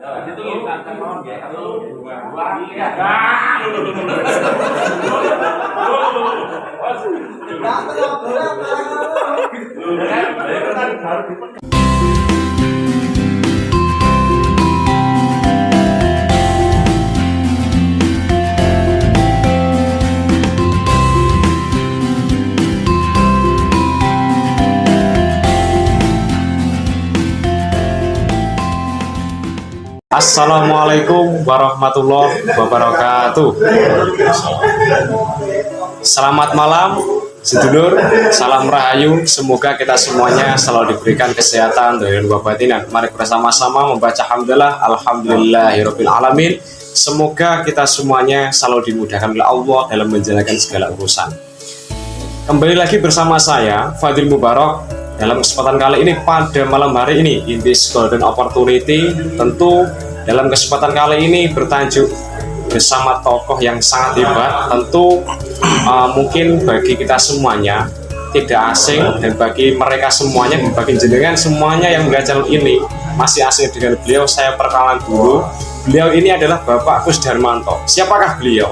Itu kita mohon ya. Satu, dua, tiga. Assalamualaikum warahmatullahi wabarakatuh. Selamat malam sedulur, salam rahayu. Semoga kita semuanya selalu diberikan kesehatan dan wabatinan. Mari bersama-sama membaca hamdalah alhamdulillahirabbil alamin. Semoga kita semuanya selalu dimudahkan oleh Allah dalam menjalankan segala urusan. Kembali lagi bersama saya Fadil Mubarak. Dalam kesempatan kali ini, pada malam hari ini, in this golden opportunity, tentu dalam kesempatan kali ini bertajuk bersama tokoh yang sangat hebat. Tentu mungkin bagi kita semuanya tidak asing, dan bagi mereka semuanya, bagi jenengan semuanya yang melihat channel ini masih asing dengan beliau. Saya perkenalan dulu. Beliau ini adalah Bapak Agus Darmanto. Siapakah beliau?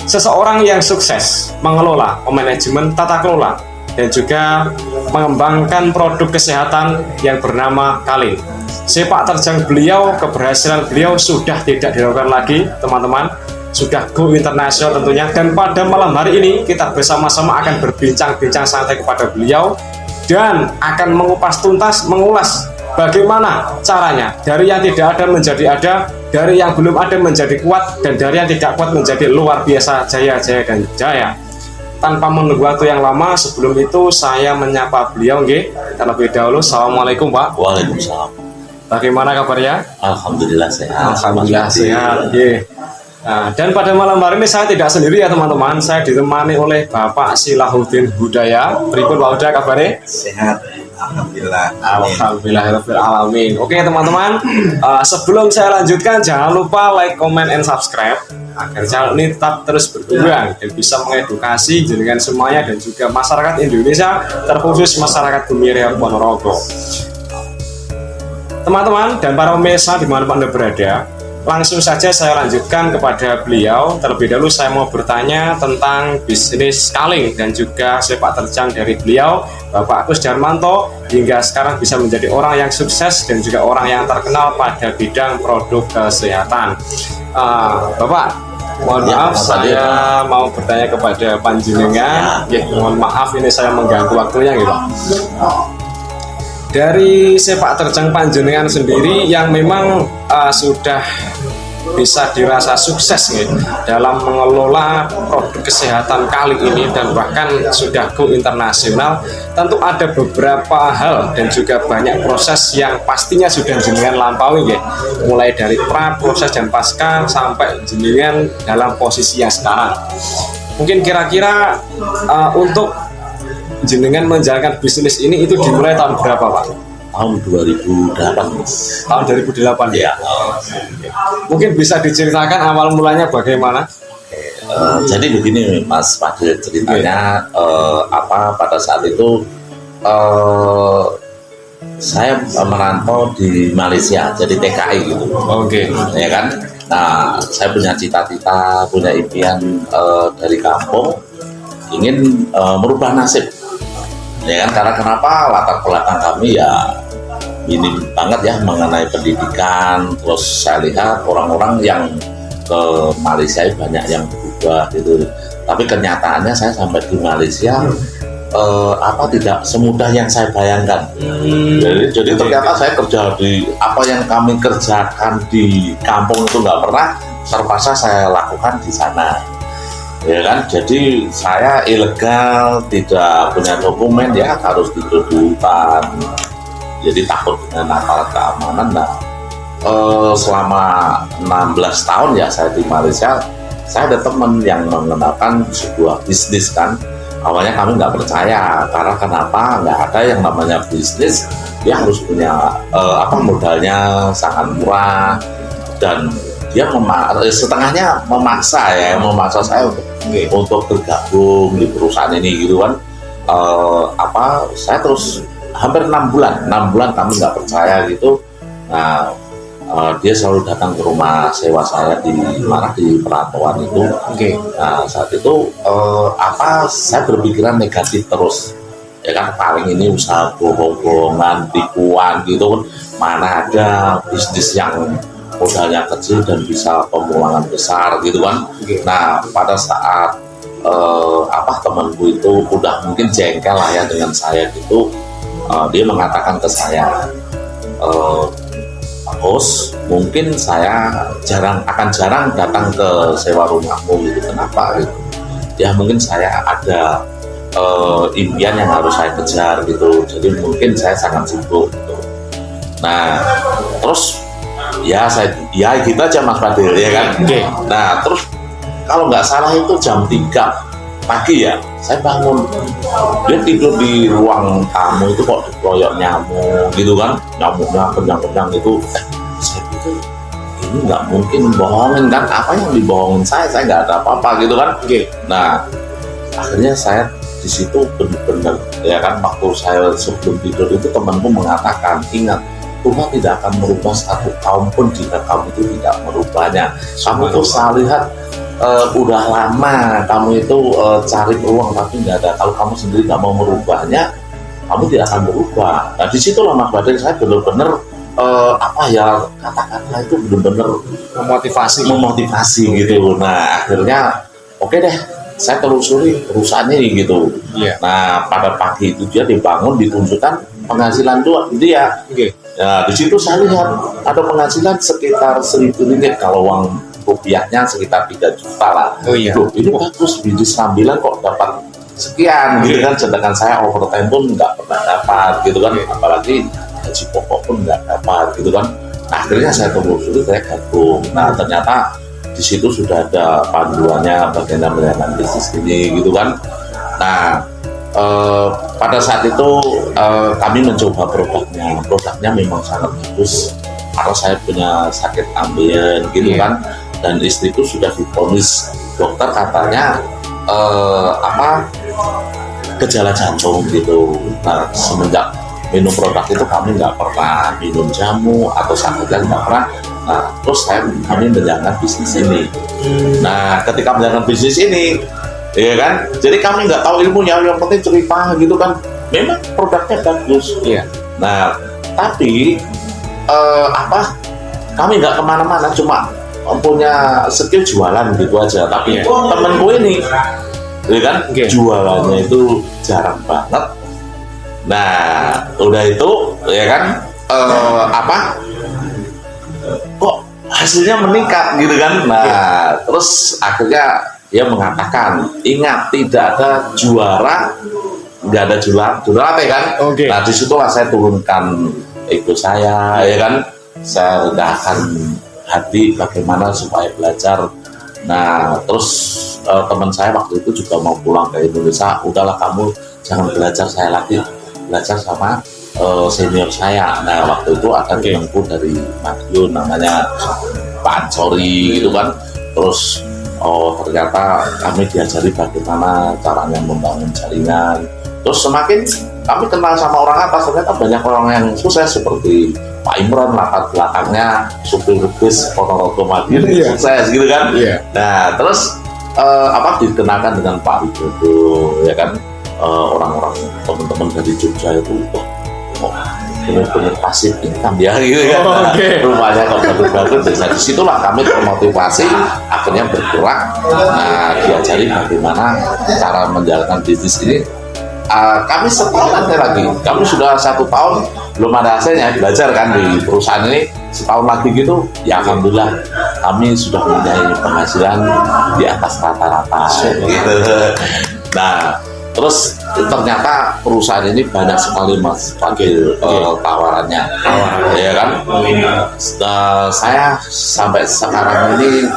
Seseorang yang sukses mengelola, manajemen tata kelola, dan juga mengembangkan produk kesehatan yang bernama Kalin. Sepak terjang beliau, keberhasilan beliau sudah tidak diragukan lagi, teman-teman. Sudah go internasional tentunya. Dan pada malam hari ini kita bersama-sama akan berbincang-bincang santai kepada beliau dan akan mengupas tuntas, mengulas bagaimana caranya dari yang tidak ada menjadi ada, dari yang belum ada menjadi kuat, dan dari yang tidak kuat menjadi luar biasa, jaya, jaya, dan jaya. Tanpa menunggu waktu yang lama, sebelum itu saya menyapa beliau, nggih. Terlebih dahulu, assalamualaikum Pak. Waalaikumsalam. Bagaimana kabarnya? Alhamdulillah sehat. Alhamdulillah sehat. Nah, dan pada malam hari ini saya tidak sendiri ya teman-teman. Saya ditemani oleh Bapak Silahuddin Hudaya. Pripun Pak Hudaya kabarnya? Sehat. Alhamdulillah. Alhamdulillahirabbil alamin. Oke teman-teman, sebelum saya lanjutkan, jangan lupa like, comment, and subscribe agar channel ini tetap terus berkembang dan bisa mengedukasi jenengan semuanya dan juga masyarakat Indonesia, terkhusus masyarakat Bumi Raya Ponorogo. Teman-teman dan para pemirsa dimanapun Anda berada, langsung saja saya lanjutkan kepada beliau. Terlebih dahulu saya mau bertanya tentang bisnis Kalin dan juga sepak terjang dari beliau, Bapak Agus Darmanto, hingga sekarang bisa menjadi orang yang sukses dan juga orang yang terkenal pada bidang produk kesehatan. Bapak, mohon maaf saya mau bertanya kepada panjenengan. Mohon maaf ini saya mengganggu waktunya gitu. Dari sepak terjang panjenengan sendiri yang memang sudah bisa dirasa sukses nih dalam mengelola produk kesehatan kali ini dan bahkan sudah go internasional, tentu ada beberapa hal dan juga banyak proses yang pastinya sudah jenengan lampaui ya, mulai dari pra, proses, dan pasca sampai jenengan dalam posisi yang sekarang. Mungkin kira-kira untuk jenengan menjalankan bisnis ini itu dimulai tahun berapa Pak? Tahun 2008. Tahun 2008 ya. Mungkin bisa diceritakan awal mulanya bagaimana? Jadi begini Mas Fadil, ceritanya pada saat itu saya merantau di Malaysia, jadi TKI gitu. Oke. Ya kan. Nah, saya punya cita-cita, punya impian dari kampung ingin merubah nasib. Ya kan, karena kenapa latar belakang kami ya ini banget ya mengenai pendidikan. Terus saya lihat orang-orang yang ke Malaysia banyak yang berubah gitu, tapi kenyataannya saya sampai di Malaysia tidak semudah yang saya bayangkan. Jadi ternyata saya kerja di apa yang kami kerjakan di kampung itu nggak pernah terpaksa saya lakukan di sana. Ya kan, jadi saya ilegal, tidak punya dokumen ya, harus dituduhkan. Jadi takut dengan aparat keamanan. Nah, selama 16 tahun ya saya di Malaysia, saya ada teman yang mengenalkan sebuah bisnis kan. Awalnya kami nggak percaya, karena kenapa? Nggak ada yang namanya bisnis, dia harus punya modalnya sangat murah, dan dia setengahnya memaksa saya untuk bergabung di perusahaan ini gitu kan. Saya terus hampir 6 bulan kami nggak percaya gitu. Nah, dia selalu datang ke rumah sewa saya di mana di Perantauan itu. Oke. Nah saat itu saya berpikiran negatif terus, ya kan, paling ini usaha bohong-bohongan, tipuan gitu kan, mana ada bisnis yang modalnya kecil dan bisa pemulangan besar gitu kan. Nah pada saat temanku itu udah mungkin jengkel lah ya dengan saya gitu, dia mengatakan ke saya, Bos, mungkin saya akan jarang datang ke sewa rumahmu gitu. Kenapa gitu? Ya mungkin saya ada impian yang harus saya kejar gitu, jadi mungkin saya sangat sibuk gitu. Nah terus ya gitu aja Mas Fadil ya kan. Nah terus kalau nggak salah itu jam 3 pagi ya, saya bangun, dia tidur di ruang tamu itu kok dikeroyok nyamuk gitu kan, nyamuknya kenyang-kenyang itu. Saya pikir ini nggak mungkin bohongin kan, apa yang dibohongin saya nggak ada apa-apa gitu kan. Nah akhirnya saya di situ benar-benar ya kan, waktu saya sebelum tidur itu temanku mengatakan, ingat, Tuhan tidak akan merubah satu kaum pun jika kamu itu tidak merubahnya. Kamu tuh saya lihat udah lama kamu itu cari peluang tapi nggak ada. Kalau kamu sendiri nggak mau merubahnya, kamu tidak akan berubah. Nah disitulah Mas Badil, saya benar-benar kata-kata itu benar-benar memotivasi gitu. Nah akhirnya oke deh, saya telusuri perusahaan ini gitu. Nah pada pagi itu dia dibangun, ditunjukkan penghasilan dia. Nah di situ saya lihat ada penghasilan sekitar 1.000 ringgit, kalau uang rupiahnya sekitar 3 juta lah. Loh, ini bagus, bisnis sambilan kok dapat sekian gitu kan, sedangkan saya overtime pun nggak pernah dapat gitu kan, apalagi gaji pokok pun nggak dapat gitu kan. Nah akhirnya saya telusuri, saya gabung. Nah ternyata di situ sudah ada panduannya bagaimana menjalankan bisnis ini gitu kan. Nah pada saat itu kami mencoba produknya memang sangat bagus, karena saya punya sakit ambeien gitu kan, dan istriku sudah divonis dokter katanya gejala jantung gitu. Nah semenjak minum produk itu kami nggak pernah minum jamu atau sakitnya nggak pernah. Nah terus kami menjalankan bisnis ini. Nah ketika menjalankan bisnis ini, ya kan, jadi kami nggak tahu ilmunya, yang penting cerita gitu kan. Memang produknya bagus. Nah tapi kami nggak kemana-mana, cuma punya skill jualan gitu aja. Tapi temenku ini, ya kan, jualannya itu jarang banget. Nah udah itu ya kan, kok hasilnya meningkat gitu kan. Nah terus akhirnya dia mengatakan, ingat, tidak ada juara nggak ada juara ya kan. Nah disitulah saya turunkan ego saya ya kan, saya rendahkan hati bagaimana supaya belajar. Nah terus teman saya waktu itu juga mau pulang ke Indonesia, udahlah kamu jangan belajar saya lagi, belajar sama senior saya. Nah waktu itu ada temanku dari Madiun namanya Pak Ansori gitu kan. Terus ternyata kami diajari bagaimana caranya membangun jaringan. Terus semakin kami kenal sama orang atas, ternyata banyak orang yang sukses seperti Pak Imran, latar belakangnya supir bis Ponorogo Madiun, sukses gitu kan. Nah terus dikenalkan dengan Pak Widodo ya kan, orang-orang teman-teman dari Jogja itu benar-benar pasif income ya gitu kan. Rumahnya kok bagus-bagus. Dari situlah kami termotivasi, akhirnya bergerak. Nah diajari bagaimana cara menjalankan bisnis ini. Kami setahun lagi, kami sudah 1 tahun belum ada hasilnya, belajar kan di perusahaan ini. Setahun lagi gitu, ya alhamdulillah kami sudah mempunyai penghasilan di atas rata-rata gitu. Nah terus ternyata perusahaan ini banyak sekali Mas Fadil tawarannya, ya kan. Saya sampai sekarang ini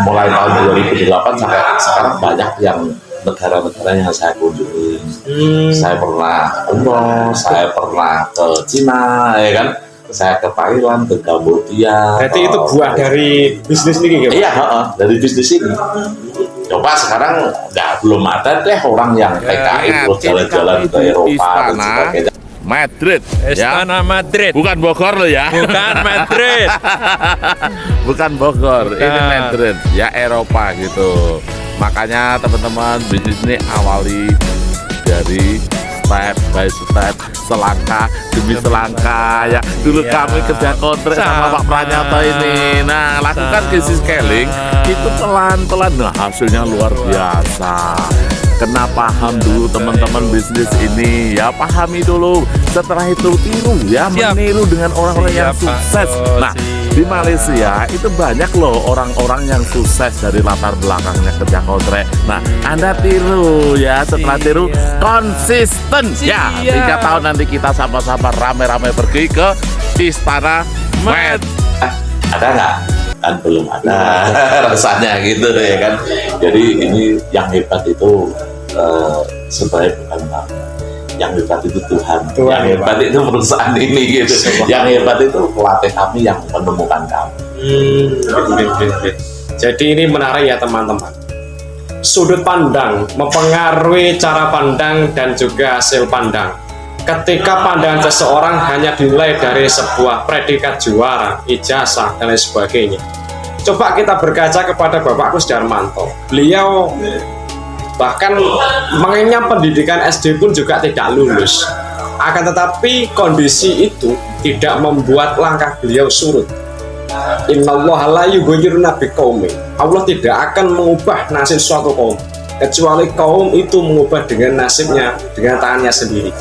mulai tahun 2008 sampai sekarang banyak yang negara-negara yang saya kunjungi. Saya pernah umroh, saya pernah ke Cina, ya kan. Saya ke Thailand, ke Kambodia. Berarti itu buah dari bisnis ini, gitu? Iya, dari bisnis ini. Coba sekarang belum ada deh orang yang PKI terus jalan-jalan ke Eropa dan sebagainya. Madrid, Istana Madrid. bukan Bogor loh ya. Bukan Madrid. Bukan Bogor, ini Bukan. Madrid, ya Eropa gitu. Makanya teman-teman bisnis ini awali dari step by step, selangkah demi selangkah ya. Dulu Iya. kami kerja kontrak sama Pak Pranyoto ini. Nah, lakukan krisis scaling itu pelan-pelan. Nah, hasilnya luar biasa. Kena paham dulu teman-teman bisnis ini ya, pahami dulu. Setelah itu tiru ya, Siap. meniru dengan orang-orang yang Siap, Pak. sukses. Oh, Nah, siap. di Malaysia itu banyak loh orang-orang yang sukses dari latar belakangnya kerja kontrak. Nah, Anda tiru ya, setelah tiru konsisten ya. Siap. 3 tahun nanti kita sama-sama rame-rame pergi ke Istana Med. Ada nggak? Kan belum ada rasanya gitu ya kan. Jadi ini yang hebat itu sebenarnya bukan kami. Yang hebat itu Tuhan. Yang hebat itu perusahaan ini gitu. Yang hebat itu pelatih kami yang menemukan kami. Jadi ini menarik ya teman-teman. Sudut pandang mempengaruhi cara pandang dan juga hasil pandang. Ketika pandangan seseorang hanya dinilai dari sebuah predikat juara, ijazah, dan lain sebagainya. Coba kita berkaca kepada Bapak Kus Darmanto. Beliau bahkan mengenyam pendidikan SD pun juga tidak lulus. Akan tetapi kondisi itu tidak membuat langkah beliau surut. Innallaha la yughayyiru biqaumin. Allah tidak akan mengubah nasib suatu kaum kecuali kaum itu mengubah dengan nasibnya dengan tangannya sendiri.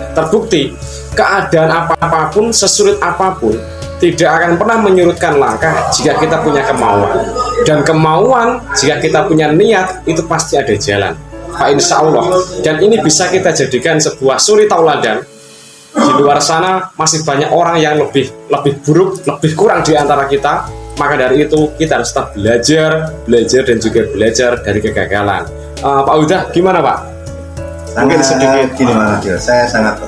Terbukti keadaan apapun, sesulit apapun, tidak akan pernah menyurutkan langkah jika kita punya kemauan. Dan kemauan jika kita punya niat itu pasti ada jalan. Pak insya Allah. Dan ini bisa kita jadikan sebuah suri tauladan. Di luar sana masih banyak orang yang lebih buruk, lebih kurang di antara kita. Maka dari itu kita harus tetap belajar dan juga belajar dari kegagalan. Pak Uda, gimana Pak? Mungkin sedikit gini Mas Adil, saya sangat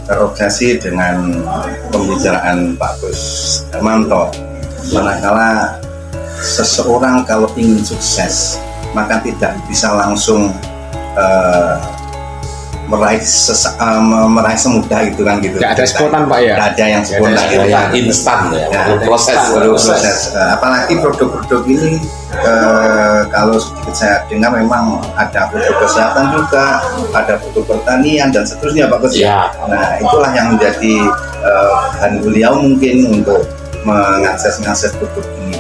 terobsesi dengan pembicaraan Pak Gus Darmanto. Manakala seseorang kalau ingin sukses maka tidak bisa langsung meraih semudah itu kan gitu. Tidak ada spontan Pak ya? Tidak ada yang spontan gitu ya. Instan ya, Ya, perlu proses. proses. Apalagi produk-produk ini kalau sedikit saya dengar memang ada produk kesehatan juga, ada produk pertanian dan seterusnya Pak Gus. Ya. Nah itulah yang menjadi bahan beliau mungkin untuk mengakses produk ini.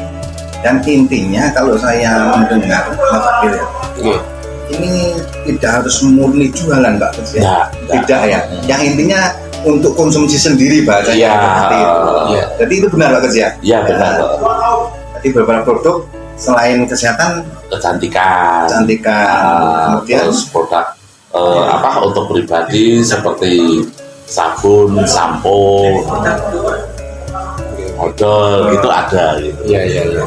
Dan intinya kalau saya mendengar Mas Adil ya, ini tidak harus murni jualan Pak Gus ya. Tidak ya. Yang intinya untuk konsumsi sendiri bahasanya Iya. seperti itu. Iya. Jadi itu benar Pak Gus ya. Iya benar. Jadi beberapa produk selain kesehatan, Kecantikan. kemudian Terus produk untuk pribadi seperti sabun, sampo, odol gitu ada gitu. Iya.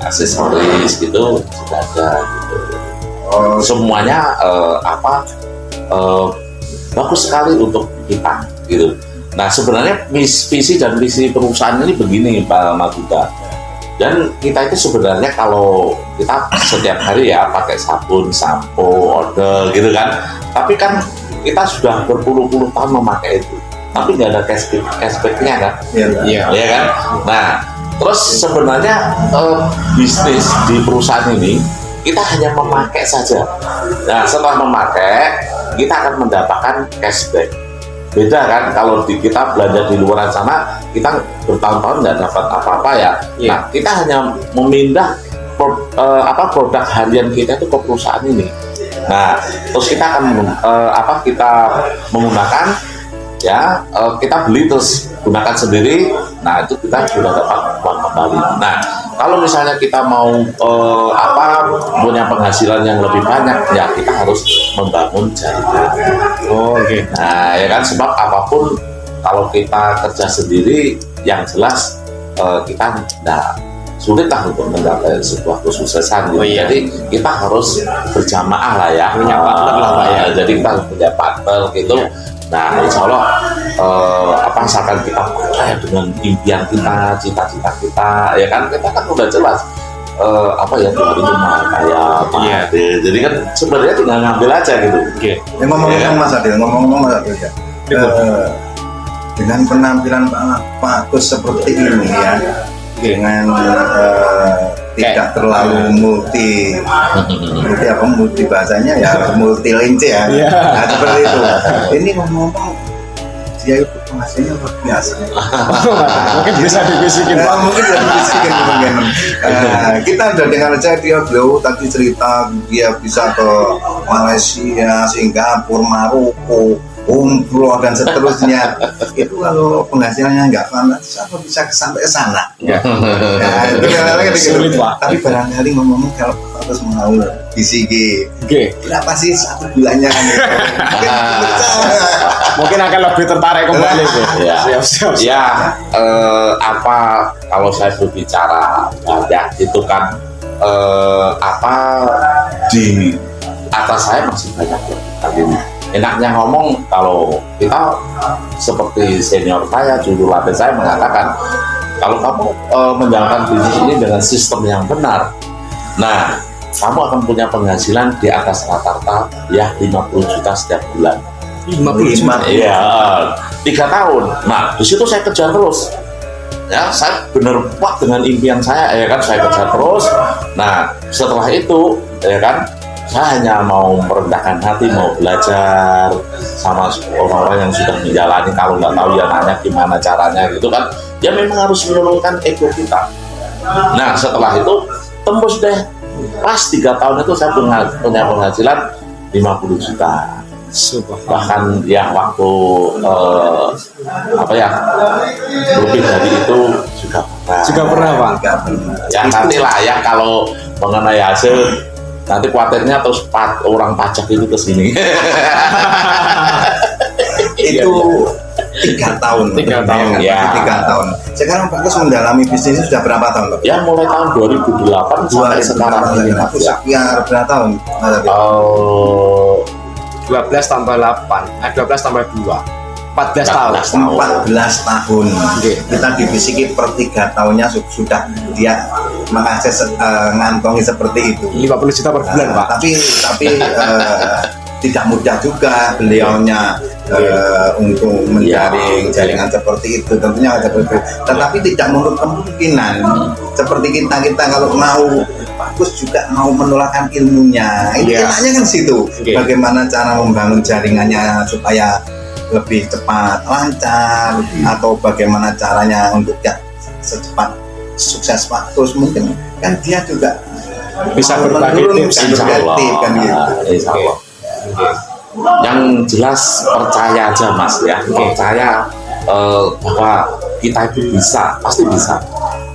Aksesoris gitu sudah ada gitu. Semuanya bagus sekali untuk kita gitu. Nah sebenarnya visi dan misi perusahaan ini begini Pak Maguda. Dan kita itu sebenarnya kalau kita setiap hari ya pakai sabun, sampo, odol gitu kan. Tapi kan kita sudah berpuluh-puluh tahun memakai itu. Tapi nggak ada cashback-nya kan? Iya. Ya kan? Nah, terus sebenarnya bisnis di perusahaan ini kita hanya memakai saja. Nah, setelah memakai kita akan mendapatkan cashback. Beda kan kalau kita belanja di luar sana kita bertahun-tahun nggak dapat apa-apa ya. Iya. Nah, kita hanya memindah produk harian kita itu ke perusahaan ini. Nah, terus kita akan kita menggunakan ya kita beli terus gunakan sendiri. Nah itu kita sudah dapat uang kembali. Nah kalau misalnya kita mau punya penghasilan yang lebih banyak ya kita harus membangun jaringan. Oke. Nah ya kan sebab apapun kalau kita kerja sendiri yang jelas kita sulit lah untuk mencapai sebuah kesuksesan gitu. Oh, iya. Jadi kita harus berjamaah lah ya. Punya partner lah, Pak, ya. Jadi kita harus punya partner gitu. Iya. Nah, insya Allah misalkan kita percaya dengan impian kita, cita-cita kita, ya kan kita kan udah jelas apa ya dari rumah kayak Pak Iya. Ade. Jadi kan sebenarnya tinggal ngambil aja gitu. Oke. Ngomong-ngomong Mas Adil, ngomong-ngomong Mas Adil ya. Dengan penampilan Pak Agus seperti ini ya, dengan tidak terlalu multi apa multi bahasanya ya multi lince ya. Nah, seperti itu. Ini ngomong-ngomong dia itu penghasilannya luar biasa. Mungkin bisa dibisikin Pak. Mungkin bisa dibisikin mungkin. Kita udah dengar aja beliau tadi cerita dia bisa ke Malaysia, Singapura, Maroko, umroh dan seterusnya. Itu kalau penghasilannya nggak fantastis apa bisa sampai ke sana. Ya. Nah, itu kadang-kadang gitu. Sulit, Pak. Tapi barangkali ngomong kalau harus mau bisiki Oke. berapa sih 1 bulannya kan gitu. Mungkin akan lebih tertarik kembali sih. Ya. Siap. Ya, apa kalau saya berbicara ya itu kan apa di atas saya masih banyak lagi. Enaknya ngomong kalau kita seperti senior saya, juru latih saya mengatakan kalau kamu menjalankan bisnis ini dengan sistem yang benar, nah kamu akan punya penghasilan di atas rata-rata ya 50 juta setiap bulan. 50 juta. Iya, 3 tahun. Nah, di situ saya kejar terus. Ya, saya benar kuat dengan impian saya, ya kan, saya kejar terus. Nah, setelah itu, ya kan, saya hanya mau merendahkan hati, mau belajar sama orang-orang yang sudah menjalani. Kalau nggak tahu ya nanya gimana caranya gitu kan. Ya memang harus menurunkan ego kita. Nah, setelah itu tembus deh. Pas 3 tahun itu saya punya penghasilan 50 juta. Bahkan ya waktu apa ya lebih dari itu juga pernah Pak. Ya nanti lah ya kalau mengenai hasil nanti khawatirnya terus orang pajak itu ke sini. Itu 3 tahun. 3 tahun. Ya. 3 tahun. Sekarang Pak Agus mendalami bisnis sudah berapa tahun Pak? Ya mulai tahun 2008 sampai sekarang ini Mas ya. Sekian berapa tahun? 12 tambah 8, 12 tambah 2, 14 tahun. 14 tahun. Kita dibisiki per 3 tahunnya sudah dia mengakses ngantongi seperti itu. 50 juta per bulan Pak. Tapi tidak mudah juga beliaunya untuk menjaring jaringan seperti itu, tentunya seperti itu. Tetapi tidak menutup kemungkinan seperti kita kalau mau bagus juga mau menularkan ilmunya. Intinya kan situ. Bagaimana cara membangun jaringannya supaya lebih cepat lancar, atau bagaimana caranya untuk ya secepat sukses bagus, mungkin kan dia juga bisa berbagi tips, kan gitu. Insya Allah. Yang jelas percaya aja Mas ya, percaya bahwa kita itu bisa, pasti bisa.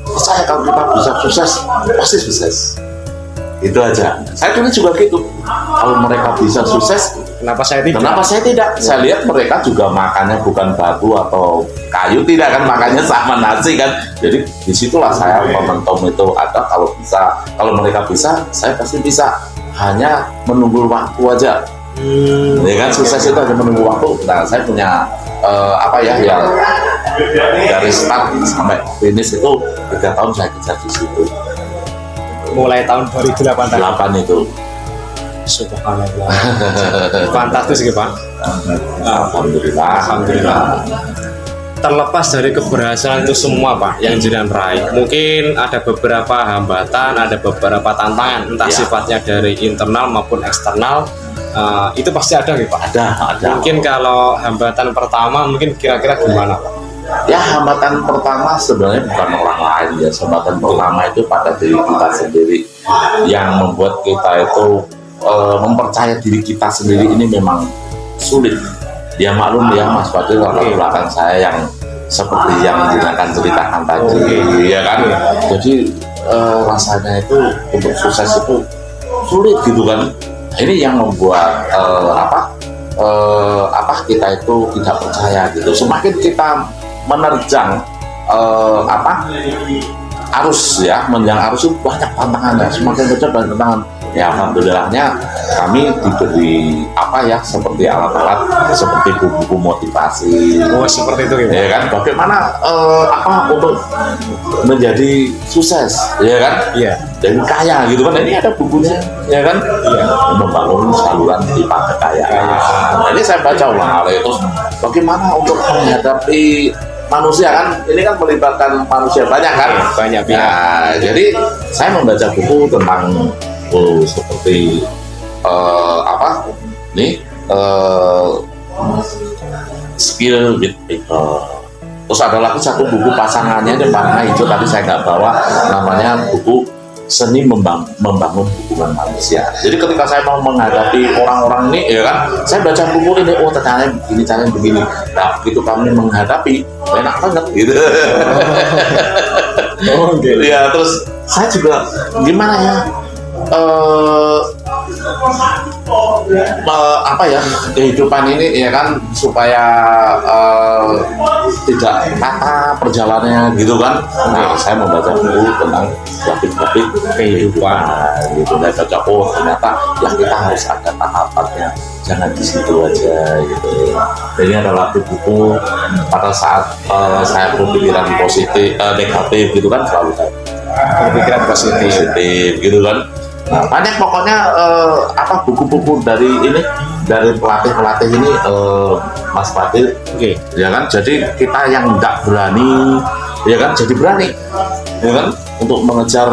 Percaya kalau kita bisa sukses, pasti sukses. Itu aja. Saya dulu juga gitu. Kalau mereka bisa sukses, kenapa saya tidak? Kenapa saya tidak? Saya lihat mereka juga makannya bukan batu atau kayu, tidak kan, makannya sama nasi kan. Jadi disitulah saya momentum itu ada. Kalau bisa, kalau mereka bisa, saya pasti bisa. Hanya menunggu waktu aja. Ya kan, sukses itu hanya menunggu waktu. Nah, saya punya apa ya, yang dari start sampai finish itu 3 tahun saya kejar di situ. Mulai tahun 2008 itu. Subhanallah. Fantastis gitu Pak. Alhamdulillah. Terlepas dari keberhasilan itu semua Pak yang jenengan raih, mungkin ada beberapa hambatan, ada beberapa tantangan, entah sifatnya dari internal maupun eksternal. Itu pasti ada nih Pak. Ada. Mungkin kalau hambatan pertama mungkin kira-kira gimana Pak? Ya, hambatan pertama sebenarnya bukan orang lain ya. Hambatan pertama itu pada diri kita sendiri yang membuat kita itu mempercaya diri kita sendiri ini memang sulit. Ya maklum ya Mas Fadil, latar belakang saya yang seperti yang digunakan ceritakan tadi, ya kan. Jadi rasanya itu untuk sukses itu sulit gitu kan. Ini yang membuat kita itu tidak percaya gitu. Semakin kita menerjang arus ya, menjelang arus itu banyak tantangan, semakin kencang banyak tantangan. Ya alhamdulillahnya kami diberi apa ya, seperti alat-alat seperti buku-buku motivasi. Oh seperti itu Ya kan, bagaimana apa untuk menjadi sukses, ya kan? Iya. Dan kaya gitu kan, ini ada bukunya, ya kan? Iya. Membangun saluran pipa kekayaan. Nah, ini saya baca ulang kali, terus bagaimana untuk menghadapi manusia kan, ini kan melibatkan manusia banyak kan? Banyak pihak. Nah, jadi saya membaca buku tentang seperti apa nih skill with people. Terus ada lagi satu buku pasangannya di warna hijau, tadi saya nggak bawa, namanya buku Seni Membangun Hubungan Manusia. Jadi ketika saya mau menghadapi orang-orang ini, ya kan, saya baca buku ini, oh ternyata begini, caranya begini. Nah, begitu kami menghadapi, enak banget gitu. Oh, gitu. Ya, terus saya juga gimana ya? Apa ya, kehidupan ini ya kan, supaya tidak rata perjalanannya gitu kan. Nah, saya membaca buku tentang topik-topik kehidupan gitu. Saya baca, oh ternyata ya kita harus ada tahapannya, jangan di situ aja gitu. Jadi adalah buku pada saat saya berpikiran positif, negatif gitu kan, selalu saya Berpikiran positif gitu kan. Nah, banyak pokoknya apa buku-buku dari pelatih-pelatih ini, Mas Fadil. Oke. Ya kan, jadi kita yang nggak berani, ya kan, jadi berani, ya kan, untuk mengejar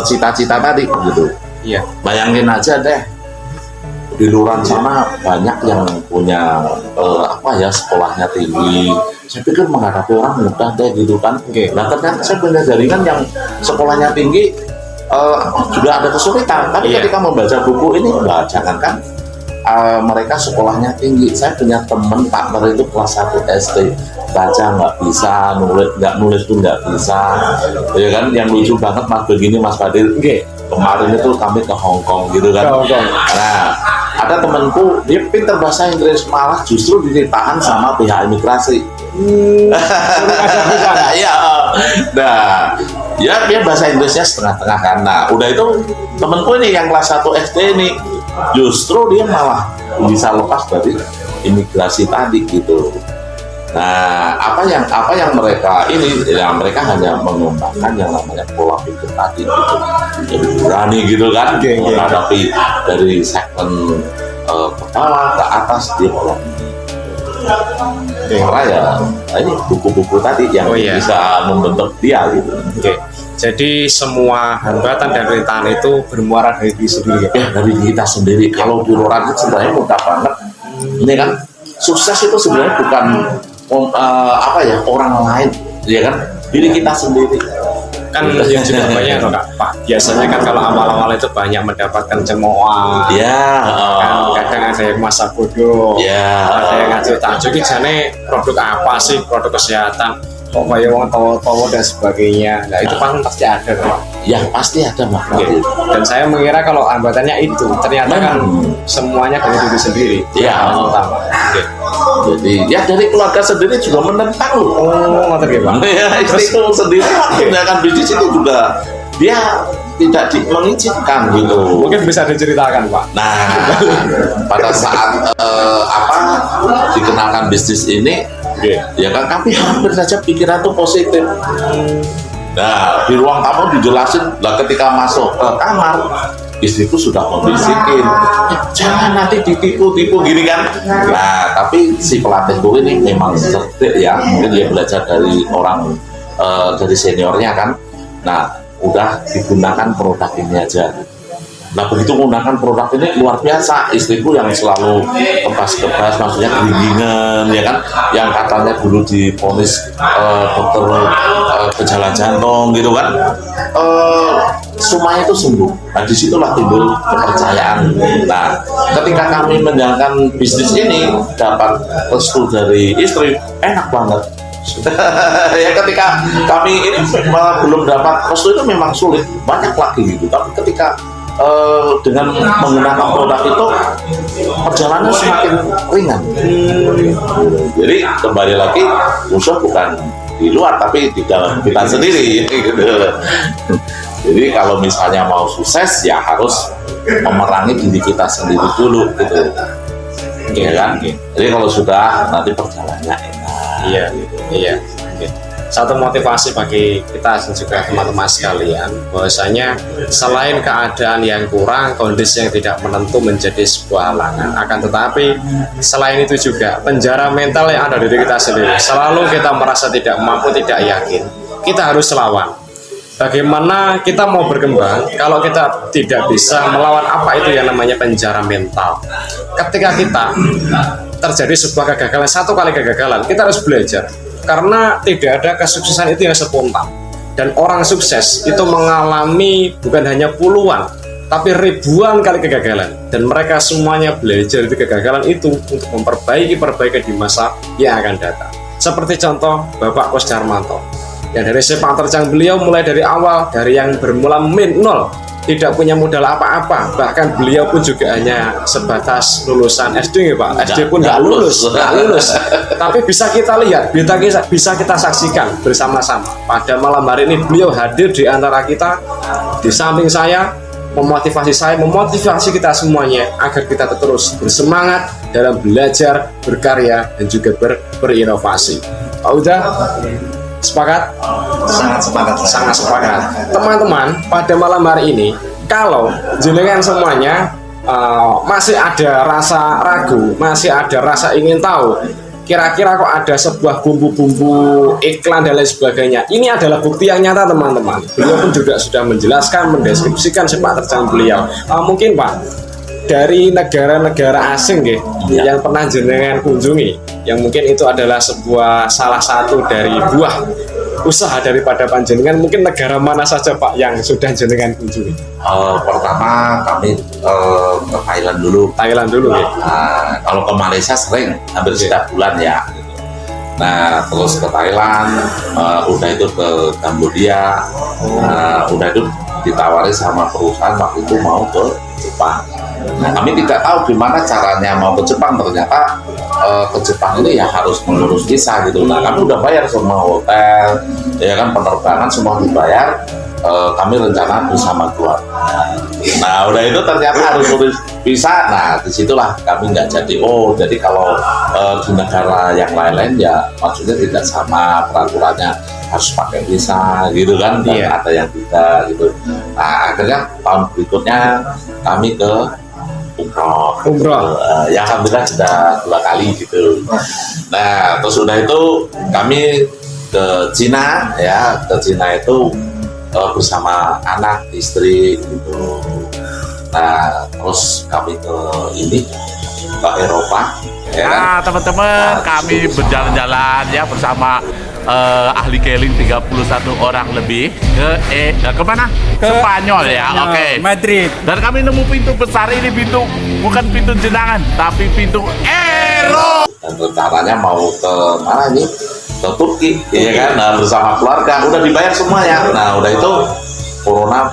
cita-cita tadi gitu. Iya. Bayangin aja deh, di luar sana banyak yang punya apa ya, sekolahnya tinggi. Saya pikir menghadapi orang mudah deh gitu kan. Oke. Nah ternyata saya punya jaringan yang sekolahnya tinggi, juga ada kesulitan. Tapi Iya. ketika membaca buku ini, wah jangankan mereka sekolahnya tinggi, saya punya temen partner itu kelas 1 SD, baca nggak bisa, nulis pun nggak bisa, ya kan. Yang lucu banget Mas begini, Mas Fadil, kemarin itu kami ke Hong Kong gitu kan. Nah, ada temanku dia pintar bahasa Inggris, malah justru ditahan sama pihak imigrasi. Iya. Nah, ya dia bahasa Inggrisnya setengah-tengah kan. Nah, udah itu temanku ini yang kelas 1 SD ini, justru dia malah bisa lepas dari imigrasi tadi gitu. Nah, apa yang mereka ini, ya mereka hanya mengembangkan yang namanya pola pikir tadi gitu. Jadi berani gitu kan, menghadapi dari segmen ke bawah ke atas dia pola pikir. Karena ya ini buku-buku tadi yang bisa membentuk dia gitu. Oke. Jadi semua hambatan dan rintangan itu bermuara dari diri sendiri. Ya dari kita sendiri. Kalau di luar itu sebenarnya mudah banget. Ini kan sukses itu sebenarnya bukan apa ya, orang lain, ya kan, diri kita sendiri. Kan yang juga banyak loh Kak. Pak, biasanya kan kalau awal-awal itu banyak mendapatkan cemoohan. Ya, Kan kadang ada yang masa bodoh. ya, Ada yang ngajak tajuk ini jane produk apa sih, produk kesehatan, pokoknya wong tawa-tawa dan sebagainya. Nah itu kan pasti ada Pak. ya pasti ada Mas. Oke. Dan saya mengira kalau hambatannya itu ternyata kan semuanya dari diri sendiri. Iya. Yang utama. Oke. Jadi ya dari keluarga sendiri juga menentang loh. Oh, ngoten nggih, Pak. Ya istriku sendiri waktu menjalankan bisnis itu juga dia tidak mengizinkan gitu. Mungkin bisa diceritakan, Pak. Nah, pada saat apa dikenalkan bisnis ini, ya kan kami hampir saja pikiran tuh positif. Nah, di ruang tamu dijelasin, lah ketika masuk ke kamar, istriku sudah membisikin, jangan nanti ditipu-tipu gini kan. Nah, tapi si pelatihku ini memang cerdik ya, mungkin dia belajar dari orang dari seniornya kan. Nah, udah digunakan produk ini aja. Nah, begitu menggunakan produk ini luar biasa, istriku yang selalu kebas-kebas, maksudnya gelindingan, ya kan, yang katanya dulu divonis dokter gejala jantung gitu kan, semuanya itu sembuh. Nah, disitulah timbul kepercayaan. Nah, ketika kami menjalankan bisnis ini, dapat restu dari istri, enak banget. Ya ketika kami ini belum dapat restu itu memang sulit, banyak lagi gitu. Tapi ketika dengan menggunakan produk itu perjalanan semakin ringan. Jadi kembali lagi, musuh bukan di luar tapi di dalam kita sendiri gitu. Jadi kalau misalnya mau sukses ya harus memerangi diri kita sendiri dulu gitu. Ya kan? Jadi kalau sudah nanti perjalanannya enak. Iya, gitu. iya. Oke. Satu motivasi bagi kita dan juga teman-teman sekalian, bahwasanya selain keadaan yang kurang, kondisi yang tidak menentu menjadi sebuah halangan. Akan tetapi selain itu juga penjara mental yang ada di diri kita sendiri. Selalu kita merasa tidak mampu, tidak yakin. Kita harus lawan. Bagaimana kita mau berkembang kalau kita tidak bisa melawan apa itu yang namanya penjara mental? Ketika kita terjadi sebuah kegagalan, satu kali kegagalan, kita harus belajar. Karena tidak ada kesuksesan itu yang spontan. Dan orang sukses itu mengalami bukan hanya puluhan, tapi ribuan kali kegagalan. Dan mereka semuanya belajar dari kegagalan itu untuk memperbaiki di masa yang akan datang. Seperti contoh Bapak Kus Darmanto, yang dari sepak terjang beliau mulai dari awal, dari yang bermula min nol, tidak punya modal apa-apa, bahkan beliau pun juga hanya sebatas lulusan SD ya Pak, SD pun nggak lulus. Tapi bisa kita lihat, bisa kita saksikan bersama-sama. Pada malam hari ini beliau hadir di antara kita, di samping saya, memotivasi kita semuanya agar kita terus bersemangat dalam belajar, berkarya, dan juga berinovasi. Pak Uda, sepakat? Sangat sepakat. Teman-teman, pada malam hari ini, kalau jenengan semuanya masih ada rasa ragu, masih ada rasa ingin tahu, kira-kira kok ada sebuah bumbu-bumbu iklan dan lain sebagainya, ini adalah bukti yang nyata teman-teman. Beliau pun juga sudah menjelaskan, mendeskripsikan sepak terjang beliau. Mungkin Pak, dari negara-negara asing yang pernah jenengan kunjungi, yang mungkin itu adalah salah satu dari buah usaha daripada panjenengan, mungkin negara mana saja Pak yang sudah jenengan kunjungi? Pertama kami ke Thailand dulu ya. Kalau ke Malaysia sering, hampir setiap bulan ya. Nah terus ke Thailand, udah itu ke Kambodia, udah itu ditawari sama perusahaan waktu itu mau ke Jepang. Nah, kami tidak tahu gimana caranya mau ke Jepang, ternyata ke Jepang ini ya harus mengurus visa gitu. Nah kami udah bayar semua hotel, ya kan, penerbangan semua dibayar. Kami rencana bersama keluarga. Nah udah itu ternyata harus urus visa. Nah disitulah kami nggak jadi. Oh jadi kalau di negara yang lain-lain ya maksudnya tidak sama peraturannya, harus pakai visa gitu kan. Dan ada yang tidak gitu. Nah akhirnya tahun berikutnya kami ke umroh. Ya alhamdulillah sudah 2 kali gitu. Nah terus udah itu kami ke Cina ya, ke Cina itu bersama anak, istri gitu. Nah terus kami ke Eropa ya. Nah teman-teman, kami berjalan-jalan ya bersama ahli keling 31 orang lebih ke mana? Spanyol ya. Oke. Madrid. Dan kami nemu pintu besar ini, pintu bukan pintu jenangan tapi pintu Eropa. Dan rencananya mau ke mana ini? Ke Turki, ya kan? Nah, bersama keluarga, udah dibayar semuanya. Nah, udah itu corona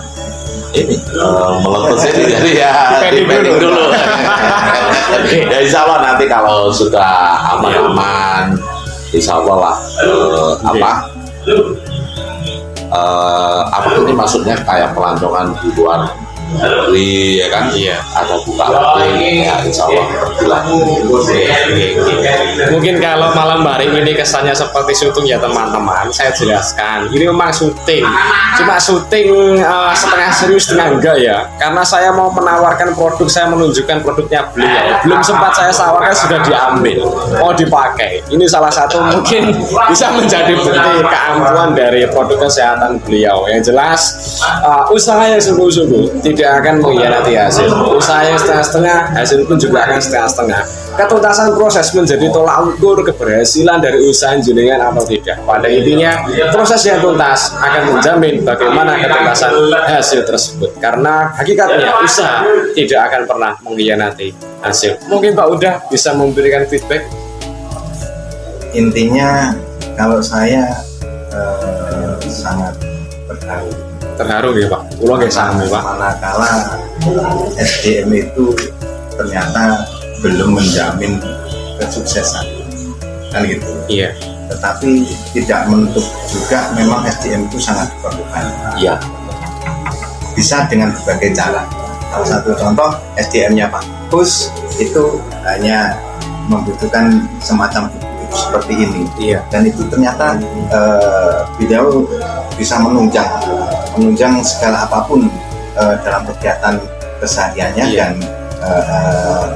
ini meletus ini, jadi ya dipending dulu. Ya insya Allah nanti kalau sudah aman-aman, insya Allah lah apa ini maksudnya kayak pelancongan di luar negeri ya kan, ada buka lagi ya insya Allah berbulan. Mungkin kalau malam hari ini kesannya seperti syuting ya teman-teman, saya jelaskan ini memang syuting, cuma syuting setengah serius setengah enggak ya, karena saya mau menawarkan produk, saya menunjukkan produknya beliau, belum sempat saya tawarkan sudah diambil, mau dipakai. Ini salah satu mungkin bisa menjadi bukti keampuhan dari produk kesehatan beliau. Yang jelas usaha yang sungguh-sungguh tidak akan mengkhianati hasil. Usaha yang setengah-setengah, hasil pun juga akan setengah-setengah. Ketuntasan proses menjadi tolak ukur keberhasilan dari usaha jenengan atau tidak. Pada intinya, proses yang tuntas akan menjamin bagaimana ketuntasan hasil tersebut. Karena hakikatnya usaha tidak akan pernah mengkhianati hasil. Mungkin Pak Uda bisa memberikan feedback. Intinya kalau saya sangat Terharu ya Pak, ulang ya sama Pak. Manakala SDM itu ternyata belum menjamin kesuksesan, kan gitu. Iya. tetapi tidak menutup juga memang SDM itu sangat diperlukan. Iya. Bisa dengan berbagai cara. Salah satu contoh SDM-nya bagus itu hanya membutuhkan semacam buku seperti ini. Iya. Dan itu ternyata beliau bisa menunjang segala apapun dalam kegiatan kesehariannya Iya. dan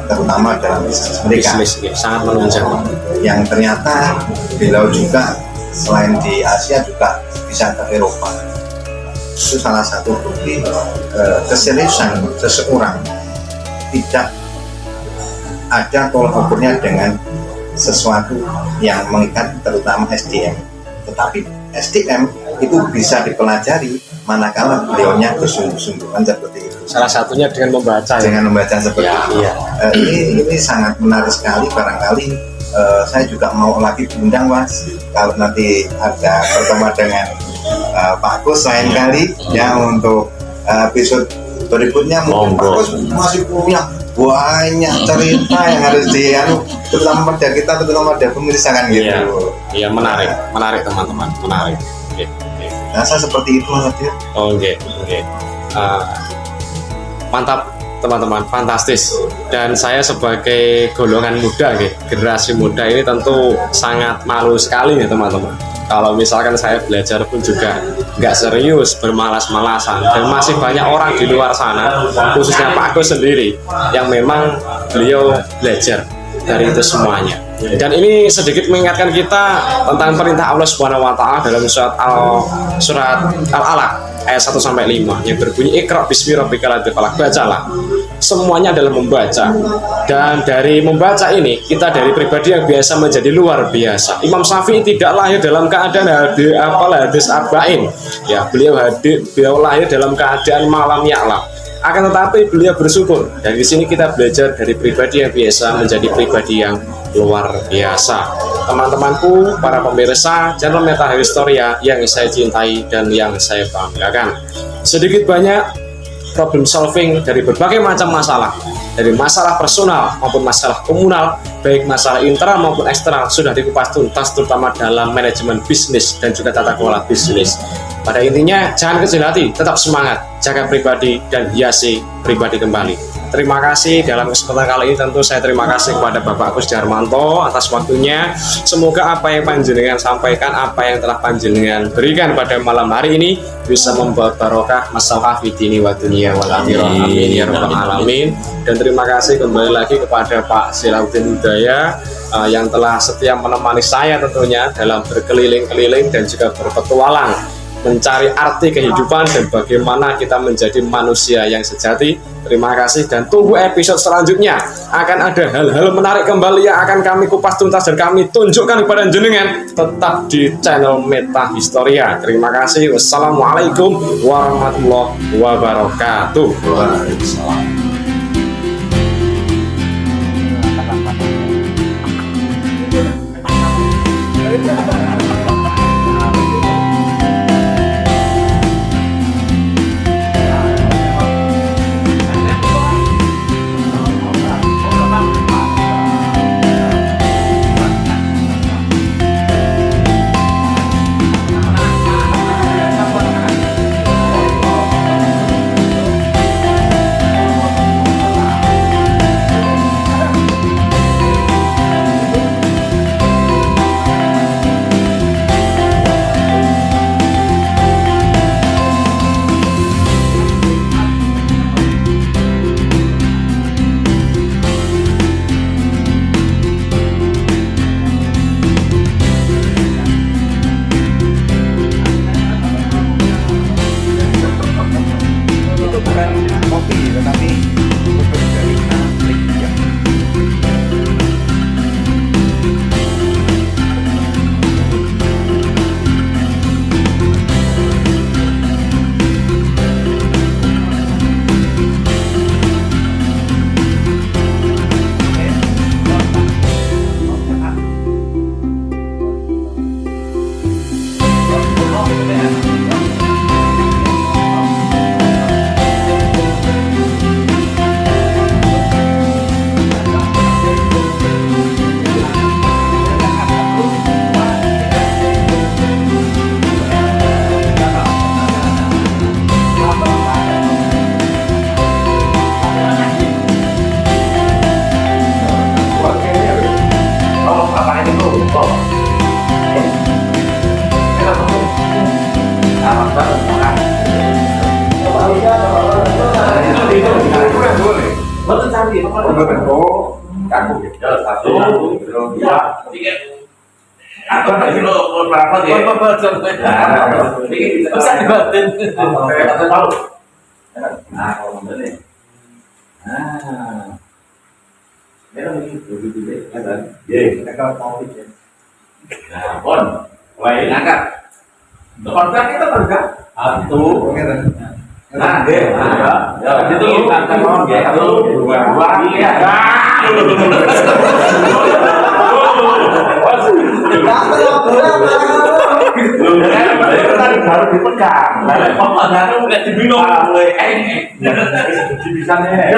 terutama dalam bisnis mereka. Bisnis sangat menunjang. Yang ternyata beliau juga selain di Asia juga bisa ke Eropa. Itu salah satu bukti keseriusan seseorang. Tidak ada tolak ukurnya dengan sesuatu yang mengikat, terutama SDM. Tetapi SDM itu bisa dipelajari manakala beliaunya bersungguh-sungguhan seperti itu. Salah satunya dengan membaca ya. Dengan membaca seperti Ya, itu. iya. Ini sangat menarik sekali. Barangkali saya juga mau lagi diundang, Mas, kalau nanti ada pertemuan dengan Pak Kus lain kali ya untuk episode berikutnya mungkin Pak Monggo. Kus masih punya banyak cerita yang harus terutama pada kita, terutama pada pemirsa kan gitu. Iya. Iya, menarik teman-teman, menarik. Oke. Rasa seperti itu, Mas Adil. Oke. Mantap teman-teman, fantastis. Dan saya sebagai golongan muda, generasi muda ini tentu sangat malu sekali nih teman-teman. Kalau misalkan saya belajar pun juga nggak serius, bermalas-malasan. Dan masih banyak orang di luar sana, khususnya Pak Agus sendiri, yang memang beliau belajar dari itu semuanya. Dan ini sedikit mengingatkan kita tentang perintah Allah Subhanahu wa taala dalam surat Al-Alaq ayat 1 sampai 5 yang berbunyi Iqra bismi rabbikal ladzi khalaq. Bacalah. Semuanya adalah membaca. Dan dari membaca ini kita dari pribadi yang biasa menjadi luar biasa. Imam Syafi'i tidak lahir dalam keadaan hadis arba'in. Ya, beliau lahir dalam keadaan malam ya'lam. Akan tetapi beliau bersyukur. Dan di sini kita belajar dari pribadi yang biasa menjadi pribadi yang luar biasa. Teman-temanku, para pemirsa channel Meta Historia yang saya cintai dan yang saya banggakan. Sedikit banyak problem solving dari berbagai macam masalah, dari masalah personal maupun masalah komunal, baik masalah internal maupun eksternal sudah dikupas tuntas, terutama dalam manajemen bisnis dan juga tata kelola bisnis. Pada intinya jangan kecil hati, tetap semangat, jaga pribadi dan hiasi pribadi kembali. Terima kasih dalam kesempatan kali ini. Tentu saya terima kasih kepada Bapak Agus Darmanto atas waktunya. Semoga apa yang panjenengan sampaikan, apa yang telah panjenengan berikan pada malam hari ini bisa membawa barokah masalah fitini wa dunia wal akhirah. Amin ya rabbal alamin. Dan terima kasih kembali lagi kepada Pak Siraudin Hudaya yang telah setia menemani saya tentunya dalam berkeliling-keliling dan juga berpetualang mencari arti kehidupan dan bagaimana kita menjadi manusia yang sejati. Terima kasih dan tunggu episode selanjutnya. Akan ada hal-hal menarik kembali yang akan kami kupas tuntas dan kami tunjukkan kepada jenengan. Tetap di channel Meta Historia. Terima kasih. Wassalamualaikum warahmatullahi wabarakatuh. Waalaikumsalam. Kaku gitu. Satu, dua, tiga. Apa lagi lo berapa dia? Bisa dibantuin. Tahu. Nah, kalau ini. Nah. Mereka begitu deh, kan? Iya, kalau mau gitu. Nah, Bon, mulai ngangkat. Kontak kita tergak. Satu. Nah, ya, itu angkat mohon ya. Satu, dua, tiga. Harus dipegang. Nah, udah dibingung. Bisa nih.